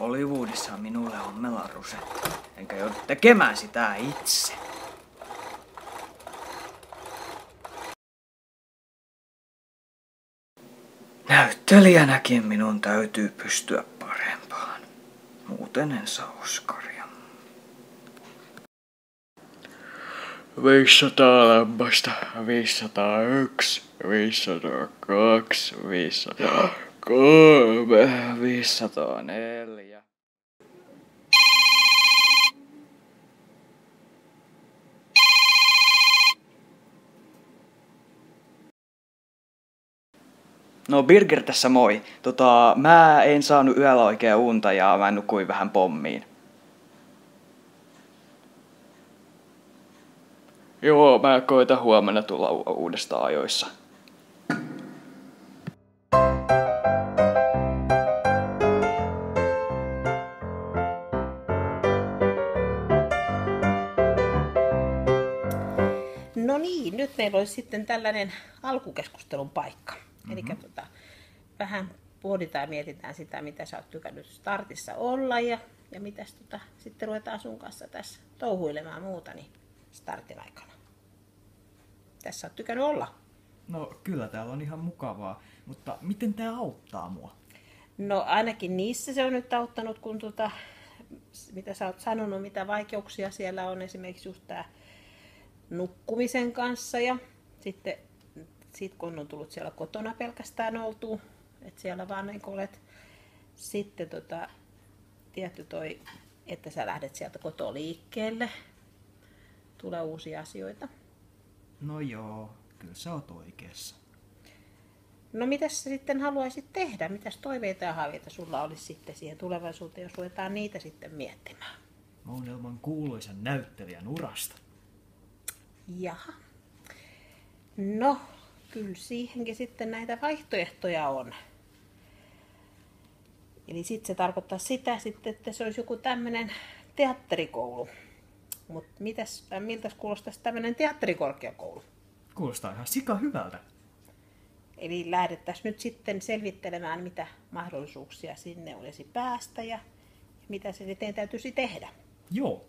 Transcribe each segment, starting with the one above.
Hollywoodissa minulle on melarusetti, enkä joudu tekemään sitä itse. Näyttelijänäkin minun täytyy pystyä parempaan. Muuten en saa Oscaria. 500 lampasta, 501, 502, 503, 504. No Birger tässä moi. Mä en saanut yöllä oikein unta ja mä nukuin vähän pommiin. Joo, mä koitan huomenna tulla uudestaan ajoissa. No niin, nyt meillä olisi sitten tällainen alkukeskustelun paikka. Eli vähän pohditaan ja mietitään sitä, mitä sä oot tykännyt startissa olla ja mitäs sitten ruvetaan sun kanssa tässä touhuilemaan muuta niin startin aikana. Tässä sä oot tykännyt olla. No kyllä täällä on ihan mukavaa, mutta miten tää auttaa mua? No ainakin niissä se on nyt auttanut, kun mitä sä oot sanonut, mitä vaikeuksia siellä on esimerkiksi just tää nukkumisen kanssa ja sitten kun on tullut siellä kotona pelkästään oltu, että siellä vaan niin olet. Sitten tietty että sä lähdet sieltä kotoa liikkeelle. Tulee uusia asioita. No joo, kyllä sä oot oikeassa. No mitäs sä sitten haluaisit tehdä? Mitäs toiveita ja haaveita sulla olisi sitten siihen tulevaisuuteen, jos ruvetaan niitä sitten miettimään? Maailman kuuluisan näyttelijän urasta. Jaha. No, kyllä siihenkin sitten näitä vaihtoehtoja on. Eli sitten se tarkoittaa sitä, että se olisi joku tämmöinen teatterikoulu. Mutta miltä kuulostaisi tämmöinen teatterikorkeakoulu? Kuulostaa ihan sika hyvältä. Eli lähdettäisiin nyt sitten selvittelemään, mitä mahdollisuuksia sinne olisi päästä ja mitä sen eteen täytyisi tehdä. Joo.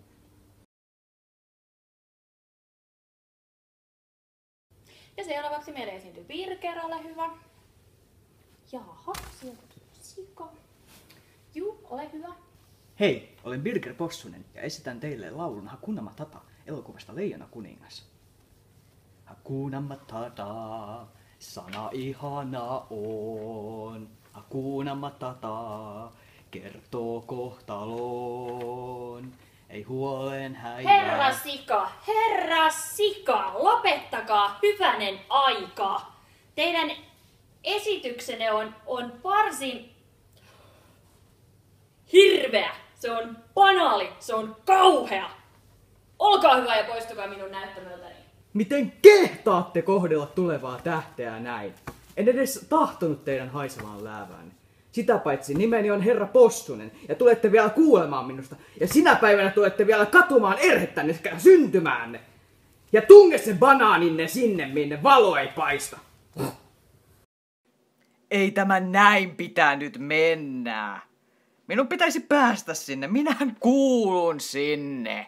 Ja seuraavaksi meille esiintyy Birger, ole hyvä. Jaha, sieltä tulee sika. Juu, ole hyvä. Hei, olen Birger Possunen ja esitän teille laulun Hakuna Matata elokuvasta Leijona kuningas. Hakuna Matata, sana ihana on. Hakuna Matata, kertoo kohtaloon. Ei huolen häivää. Herra sika, lopettakaa hyvänen aika. Teidän esityksenne on varsin hirveä. Se on banaali, se on kauhea. Olkaa hyvä ja poistukaa minun näyttämöltäni. Miten kehtaatte kohdella tulevaa tähteä näin? En edes tahtonut teidän haisemaan lääväänne. Sitä paitsi nimeni on Herra Possunen ja tulette vielä kuulemaan minusta. Ja sinä päivänä tulette vielä katumaan erhettänne sekä syntymäänne. Ja tunge se banaaninne sinne, minne valo ei paista. Ei tämä näin pitää nyt mennä. Minun pitäisi päästä sinne. Minähän kuulun sinne.